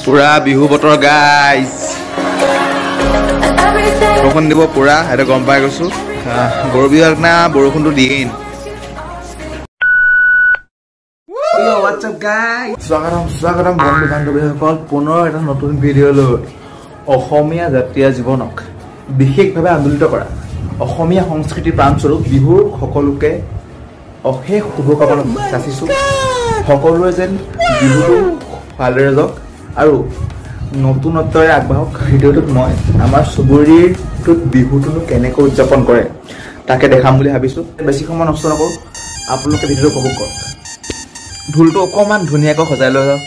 পুৰা বিহু বতৰ গাইজ বৰষুণ দিব পুৰা সেইটো গম পাই গৈছো গৰু বিহুৰ দিনা বৰষুণটো দিয়েই স্বাগতম বন্ধু বান্ধৱীসকল পুনৰ এটা নতুন ভিডিঅ'লৈ অসমীয়া জাতীয় জীৱনক বিশেষভাৱে আন্দোলিত কৰা অসমীয়া সংস্কৃতিৰ প্ৰাণস্বৰূপ বিহুৰ সকলোকে অশেষ শুভকামনা যাচিছোঁ সকলোৱে যেন বিহুটো ভালদৰে যাওক আৰু নতুনত্বৰে আগবাঢ়ক ভিডিঅ'টোত মই আমাৰ চুবুৰীটোত বিহুটোনো কেনেকৈ উদযাপন কৰে তাকে দেখাম বুলি ভাবিছোঁ বেছি সময় নষ্ট নকৰোঁ আপোনালোকে ভিডিঅ'টো উপভোগ কৰক ঢোলটো অকণমান ধুনীয়াকৈ সজাই লৈ যাওক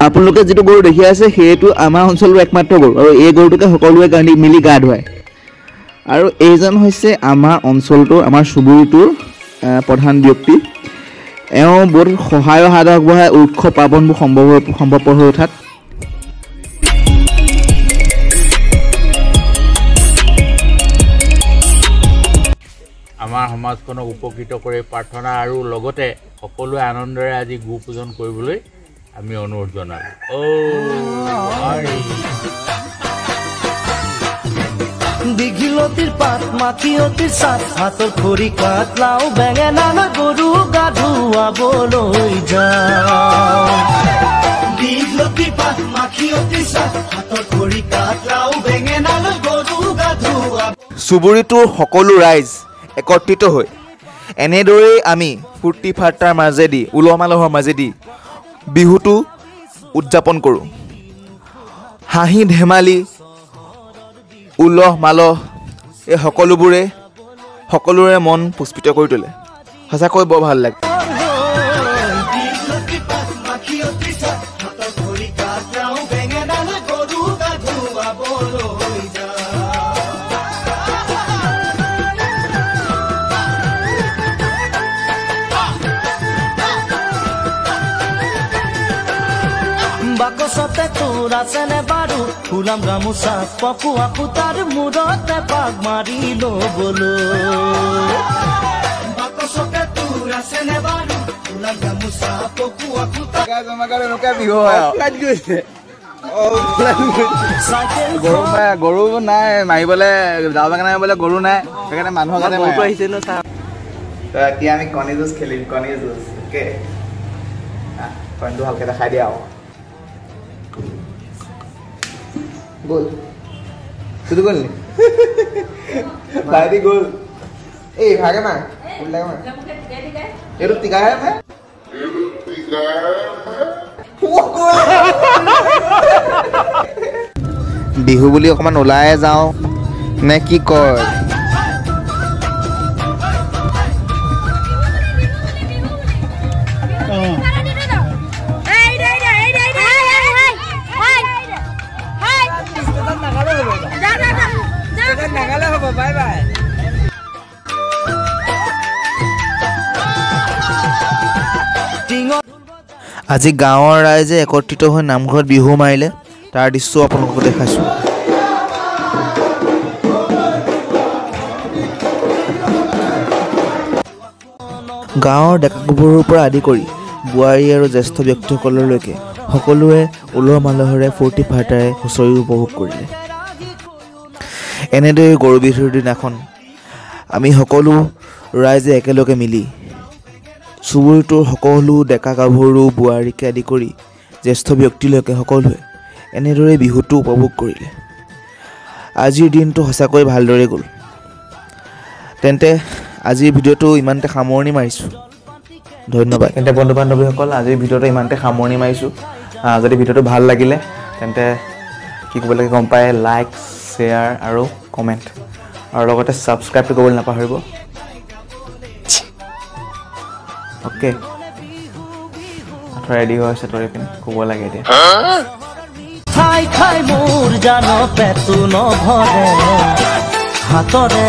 আপোনালোকে যেটো গৰু দেখি আছে সেইটো আমাৰ অঞ্চলৰ একমাত্ৰ গৰু আৰু এই গৰুটোকে সকলোৱে মিলি গা ধুৱায় আৰু এইজন হৈছে আমাৰ অঞ্চলটোৰ আমাৰ চুবুৰীটোৰ প্ৰধান ব্যক্তি এওঁ বহুত সহায় হাত আগবঢ়াই উৎসৱ পাৰ্বণবোৰ সম্ভৱপৰ হৈ উঠাত আমাৰ সমাজখনক উপকৃত কৰি প্ৰাৰ্থনা আৰু লগতে সকলোৱে আনন্দৰে আজি গো পূজন কৰিবলৈ আমি অনুৰোধ জনালো দীঘিলতিৰ পাত মাখিয়তিৰ চাত হাতৰ খৰি কাট লাও বেঙেনা গৰু গা ধুৱাবলৈ যাওঁ দীঘিলতিৰ পাত মাখিয়তিৰ চাত হাতৰ খৰি কাট লাও বেঙেনা গৰু গা ধুৱা চুবুৰীটোৰ সকলো ৰাইজ একত্ৰিত হৈ এনেদৰেই আমি ফূৰ্তি ফাৰ্তাৰ মাজেদি উলহ মালহৰ মাজেদি বিহুটো উদযাপন কৰোঁ হাঁহি ধেমালি উলহ মালহ এই সকলোৰে মন পুষ্পিত কৰি তোলে সঁচাকৈ বৰ ভাল লাগে বাকচতে তোৰ আছেনে বাৰু ফুলাম গামোচা পকুৱা পুতাৰ মূৰতে পাক মাৰি ল'বলৈ বাকচতে তোৰ আছেনে বাৰু ফুলাম গামোচা পকুৱা পুতাৰ বিহু গৰু নাই মাৰিবলৈ যাওঁ বাগান মাৰিবলৈ গৰু নাই সেইকাৰণে মানুহৰ কাৰণে গৰুটো আহিছে ন চাহ এতিয়া আমি কণী যুঁজ খেলিম কণী যুঁজ অ'কে কণীটো ভালকৈ দেখাই দিয়া আৰু গোল শুধু গোল নি ভাইটি গোল এই ভাগে মার গোল লাগে মার এর টিকা है मैं বিহু বুলি অকমান ওলাই যাও নে কি কয় আজি গাঁৱৰ ৰাইজে একত্ৰিত হৈ নামঘৰত বিহু মাৰিলে তাৰ দৃশ্য আপোনালোকক দেখাইছো গাঁৱৰ ডেকা-গাভৰুৰ পৰা আদি কৰি বোৱাৰী আৰু জ্যেষ্ঠ ব্যক্তিসকললৈকে সকলোৱে উলহ মালহেৰে ফূৰ্তি ফাৰ্তাৰে হুঁচৰি উপভোগ কৰিলে এনেদৰে গৰু বিহুৰ দিনাখন আমি সকলো ৰাইজে একেলগে মিলি চুবুৰীটোৰ সকলো ডেকা গাভৰু বোৱাৰীকে আদি কৰি জ্যেষ্ঠ ব্যক্তিলৈকে সকলোৱে এনেদৰে বিহুটো উপভোগ কৰিলে আজিৰ দিনটো সঁচাকৈ ভালদৰে গ'ল তেন্তে আজিৰ ভিডিঅ'টো ইমানতে সামৰণি মাৰিছোঁ ধন্যবাদ তেন্তে বন্ধু বান্ধৱীসকল আজিৰ ভিডিঅ'টো ইমানতে সামৰণি মাৰিছোঁ যদি ভিডিঅ'টো ভাল লাগিলে তেন্তে কি ক'ব লাগে গম পায় লাইক শ্বেয়াৰ আৰু কমেণ্ট আৰু লগতে ছাবস্ক্ৰাইবটো কৰিবলৈ নাপাহৰিব অ'কে ৰেডি হৈ আছে তৰি পিনে ক'ব লাগে এতিয়া খাই খাই মোৰ জানো পেটু নভৰে হাতৰে